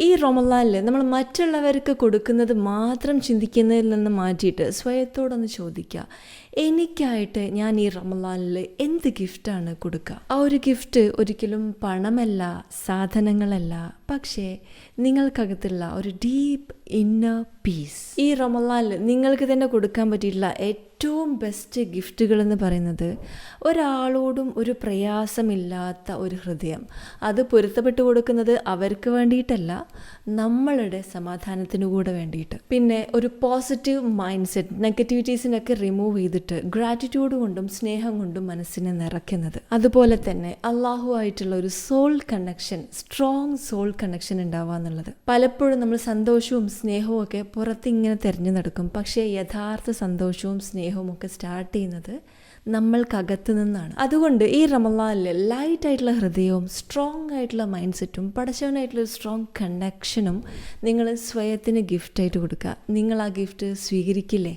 ഈ റമളാനിൽ നമ്മൾ മറ്റുള്ളവർക്ക് കൊടുക്കുന്നത് മാത്രം ചിന്തിക്കുന്നതിൽ നിന്ന് മാറ്റിയിട്ട് സ്വയത്തോടൊന്ന് ചോദിക്കുക, എനിക്കായിട്ട് ഞാൻ ഈ റമളാനിൽ എന്ത് ഗിഫ്റ്റാണ് കൊടുക്കുക? ആ ഒരു ഗിഫ്റ്റ് ഒരിക്കലും പണമല്ല, സാധനങ്ങളല്ല, പക്ഷേ നിങ്ങൾക്കകത്തുള്ള ഒരു ഡീപ്പ് ഇന്നർ പീസ്. ഈ റമളാനിൽ നിങ്ങൾക്ക് തന്നെ കൊടുക്കാൻ പറ്റിയിട്ടുള്ള ഏറ്റവും ബെസ്റ്റ് ഗിഫ്റ്റുകൾ എന്ന് പറയുന്നത് ഒരാളോടും ഒരു പ്രയാസമില്ലാത്ത ഒരു ഹൃദയം. അത് പൊരുത്തപ്പെട്ട് കൊടുക്കുന്നത് അവർക്ക് വേണ്ടിയിട്ടല്ല, നമ്മളുടെ സമാധാനത്തിനു കൂടെ വേണ്ടിയിട്ട്. പിന്നെ ഒരു പോസിറ്റീവ് മൈൻഡ് സെറ്റ്, നെഗറ്റിവിറ്റീസിനൊക്കെ റിമൂവ് ചെയ്തിട്ട് ഗ്രാറ്റിറ്റ്യൂഡ് കൊണ്ടും സ്നേഹം കൊണ്ടും മനസ്സിനെ നിറയ്ക്കുന്നത്. അതുപോലെ തന്നെ അള്ളാഹു ആയിട്ടുള്ള ഒരു soul connection, strong soul connection ഉണ്ടാവുക എന്നുള്ളത്. പലപ്പോഴും നമ്മൾ സന്തോഷവും സ്നേഹവും ഒക്കെ പുറത്തിങ്ങനെ തിരഞ്ഞു നടക്കും, പക്ഷേ യഥാർത്ഥ സന്തോഷവും സ്നേഹവും ഒക്കെ സ്റ്റാർട്ട് ചെയ്യുന്നത് നമ്മൾക്കകത്ത് നിന്നാണ്. അതുകൊണ്ട് ഈ റമളാനിൽ ലൈറ്റ് ആയിട്ടുള്ള ഹൃദയവും സ്ട്രോങ് ആയിട്ടുള്ള മൈൻഡ് സെറ്റും പടച്ചവനായിട്ടുള്ള സ്ട്രോങ് കണക്ഷനും നിങ്ങൾ സ്വയത്തിന് ഗിഫ്റ്റായിട്ട് കൊടുക്കുക. നിങ്ങൾ ആ ഗിഫ്റ്റ് സ്വീകരിക്കില്ലേ?